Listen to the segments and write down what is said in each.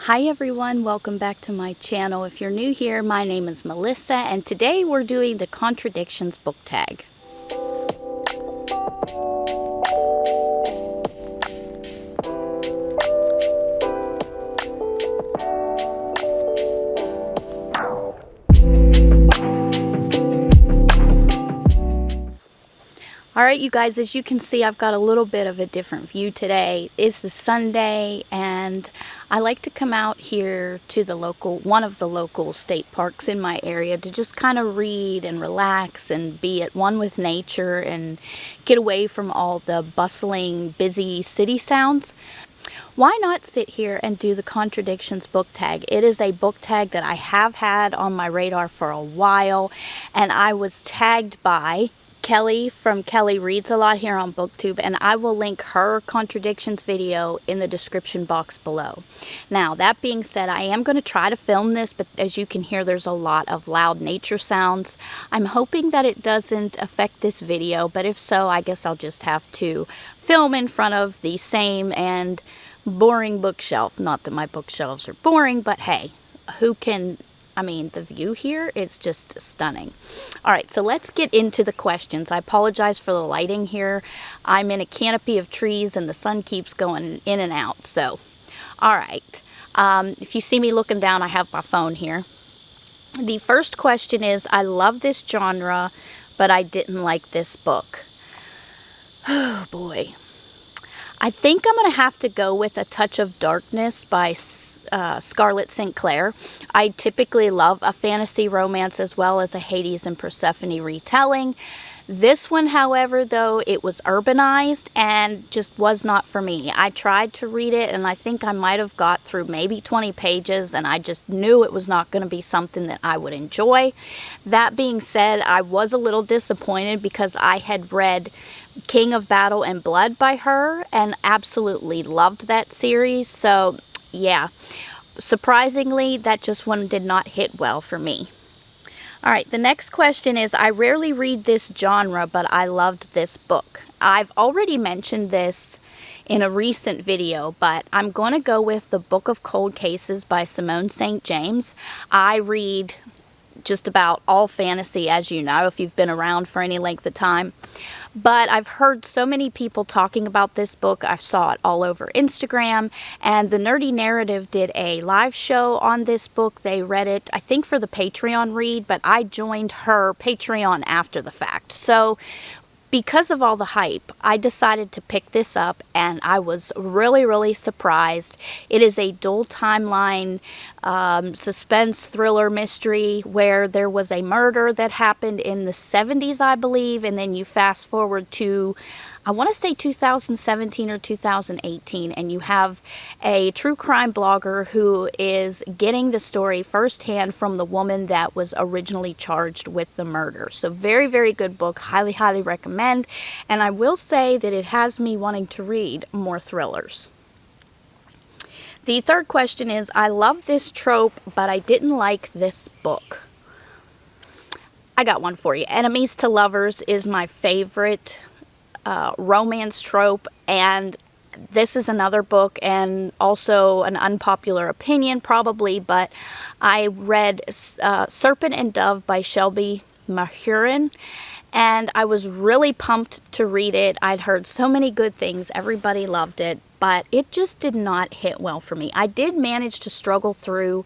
Hi everyone, welcome back to my channel. If you're new here, my name is Melissa and today we're doing the Contradictions book tag. Alright you guys, as you can see, I've got a little bit of a different view today. It's a Sunday and I like to come out here to one of the local state parks in my area to just kind of read and relax and be at one with nature and get away from all the bustling, busy city sounds. Why not sit here and do the Contradictions book tag? It is a book tag that I have had on my radar for a while, and I was tagged by Kelly from Kelly Reads a Lot here on BookTube, and I will link her Contradictions video in the description box below. Now, that being said, I am going to try to film this, but as you can hear, there's a lot of loud nature sounds. I'm hoping that it doesn't affect this video, but if so, I guess I'll just have to film in front of the same and boring bookshelf. Not that my bookshelves are boring, but hey, the view here is just stunning. Alright, so let's get into the questions. I apologize for the lighting here. I'm in a canopy of trees and the sun keeps going in and out. So, alright. If you see me looking down, I have my phone here. The first question is, I love this genre, but I didn't like this book. Oh boy. I think I'm going to have to go with A Touch of Darkness by Scarlett St. Clair. I typically love a fantasy romance as well as a Hades and Persephone retelling. This one, however, though, it was urbanized and just was not for me. I tried to read it and I think I might have got through maybe 20 pages and I just knew it was not going to be something that I would enjoy. That being said, I was a little disappointed because I had read King of Battle and Blood by her and absolutely loved that series. So yeah, surprisingly, that just one did not hit well for me. Alright, the next question is, I rarely read this genre, but I loved this book. I've already mentioned this in a recent video, but I'm going to go with The Book of Cold Cases by Simone St. James. I read just about all fantasy, as you know, if you've been around for any length of time. But I've heard so many people talking about this book. I saw it all over Instagram, and the Nerdy Narrative did a live show on this book. They read it, I think, for the Patreon read, but I joined her Patreon after the fact. So because of all the hype, I decided to pick this up, and I was really surprised. It is a dual timeline suspense thriller mystery where there was a murder that happened in the 70s, I believe, and then you fast forward to, I want to say 2017 or 2018, and you have a true crime blogger who is getting the story firsthand from the woman that was originally charged with the murder. So very good book, highly recommend, and I will say that it has me wanting to read more thrillers. The third question is, I love this trope, but I didn't like this book. I got one for you. Enemies to lovers is my favorite romance trope, and this is another book, and also an unpopular opinion probably, but I read Serpent and Dove by Shelby Mahurin, and I was really pumped to read it. I'd heard so many good things, everybody loved it, but it just did not hit well for me. I did manage to struggle through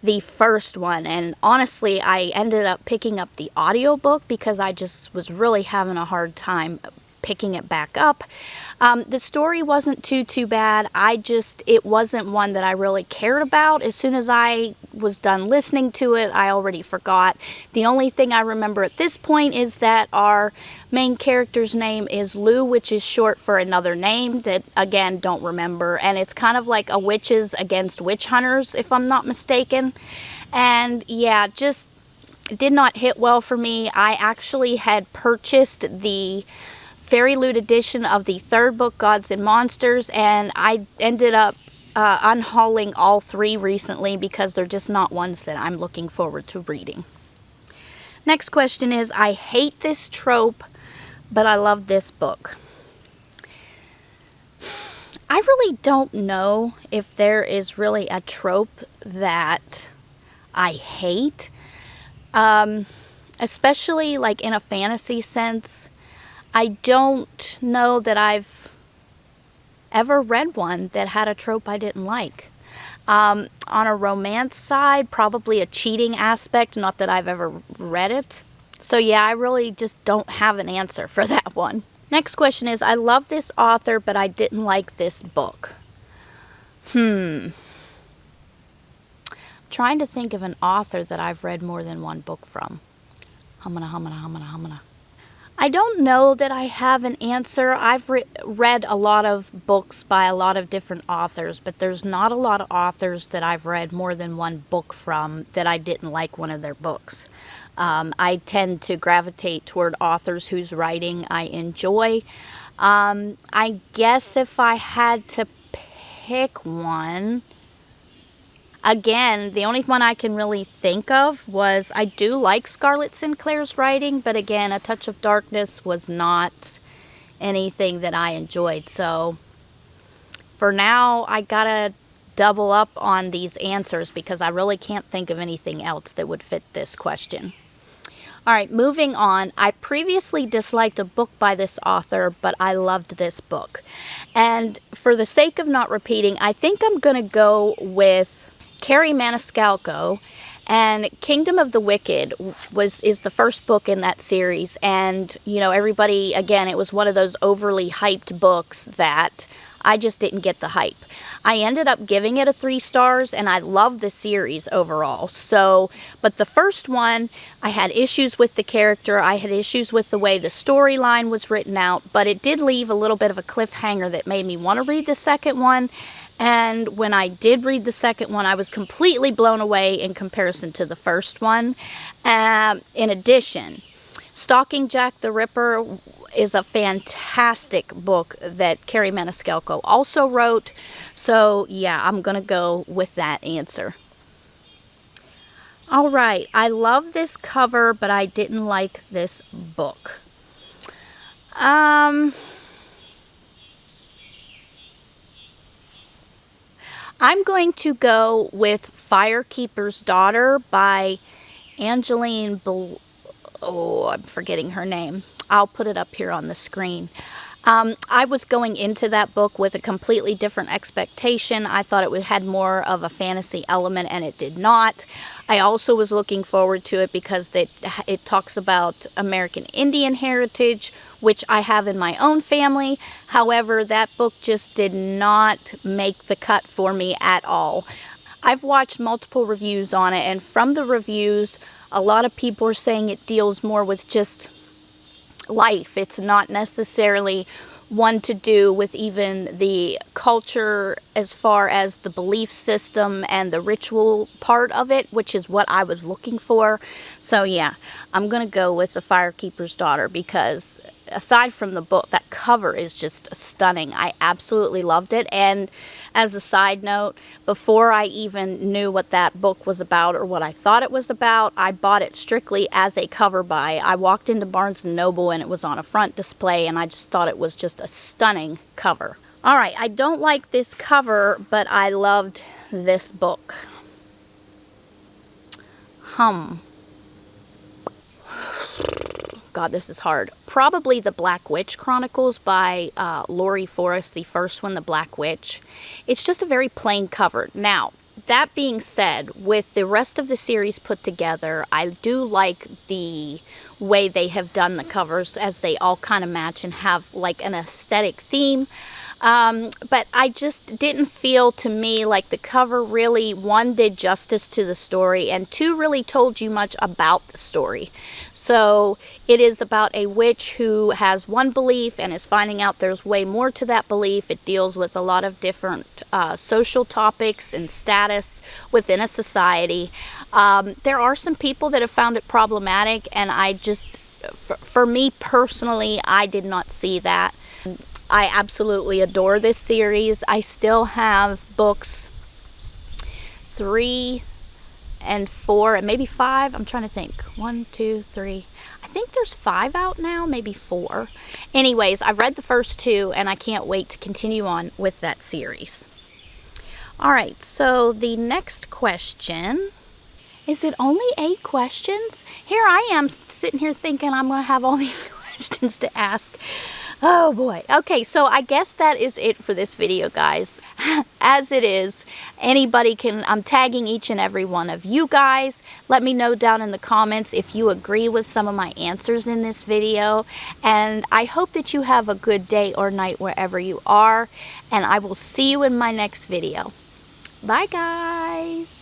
the first one, and honestly I ended up picking up the audiobook because I just was really having a hard time picking it back up. The story wasn't too bad. It wasn't one that I really cared about. As soon as I was done listening to it, I already forgot. The only thing I remember at this point is that our main character's name is Lou, which is short for another name that, again, don't remember. And it's kind of like a witches against witch hunters, if I'm not mistaken. And yeah, just did not hit well for me. I actually had purchased the Fairy Loot edition of the third book, Gods and Monsters, and I ended up unhauling all three recently because they're just not ones that I'm looking forward to reading. Next question is, I hate this trope, but I love this book. I really don't know if there is really a trope that I hate, especially like in a fantasy sense. I don't know that I've ever read one that had a trope I didn't like. On a romance side, probably a cheating aspect, not that I've ever read it. So yeah, I really just don't have an answer for that one. Next question is, I love this author, but I didn't like this book. Trying to think of an author that I've read more than one book from. Humana. I don't know that I have an answer. I've read a lot of books by a lot of different authors, but there's not a lot of authors that I've read more than one book from that I didn't like one of their books. I tend to gravitate toward authors whose writing I enjoy. I guess if I had to pick one, again, the only one I can really think of was, I do like Scarlett Sinclair's writing, but again, A Touch of Darkness was not anything that I enjoyed. So for now, I gotta double up on these answers because I really can't think of anything else that would fit this question. Alright, moving on. I previously disliked a book by this author, but I loved this book. And for the sake of not repeating, I think I'm going to go with Kerry Maniscalco, and Kingdom of the Wicked is the first book in that series. And, you know, everybody, again, it was one of those overly hyped books that I just didn't get the hype. I ended up giving it a 3 stars, and I love the series overall. So, but the first one, I had issues with the character. I had issues with the way the storyline was written out, but it did leave a little bit of a cliffhanger that made me want to read the second one. And when I did read the second one, I was completely blown away in comparison to the first one. In addition, Stalking Jack the Ripper is a fantastic book that Kerry Maniscalco also wrote. So yeah, I'm going to go with that answer. Alright, I love this cover, but I didn't like this book. I'm going to go with Firekeeper's Daughter by Angeline I'm forgetting her name. I'll put it up here on the screen. I was going into that book with a completely different expectation. I thought it had more of a fantasy element, and it did not. I also was looking forward to it because it talks about American Indian heritage, which I have in my own family. However, that book just did not make the cut for me at all. I've watched multiple reviews on it, and from the reviews, a lot of people are saying it deals more with just life. It's not necessarily one to do with even the culture as far as the belief system and the ritual part of it, which is what I was looking for. So yeah, I'm going to go with The Firekeeper's Daughter because aside from the book, that cover is just stunning. I absolutely loved it. And as a side note, before I even knew what that book was about or what I thought it was about, I bought it strictly as a cover buy. I walked into Barnes & Noble and it was on a front display, and I just thought it was just a stunning cover. Alright, I don't like this cover, but I loved this book. God, this is hard. Probably The Black Witch Chronicles by Laurie Forrest, the first one, The Black Witch. It's just a very plain cover. Now, that being said, with the rest of the series put together, I do like the way they have done the covers, as they all kind of match and have like an aesthetic theme. But I just didn't feel, to me, like the cover really, one, did justice to the story, and two, really told you much about the story. So it is about a witch who has one belief and is finding out there's way more to that belief. It deals with a lot of different social topics and status within a society. There are some people that have found it problematic, and I just, for me personally, I did not see that. I absolutely adore this series. I still have books 3, and 4 and maybe 5. I'm trying to think. 1, 2, 3. I think there's 5 out now, maybe 4. Anyways, I've read the first 2 and I can't wait to continue on with that series. All right, so the next question, is it only 8 questions? Here I am sitting here thinking I'm going to have all these questions to ask. Oh boy. Okay, so I guess that is it for this video, guys. As it is, anybody can, I'm tagging each and every one of you guys. Let me know down in the comments if you agree with some of my answers in this video. And I hope that you have a good day or night wherever you are. And I will see you in my next video. Bye, guys.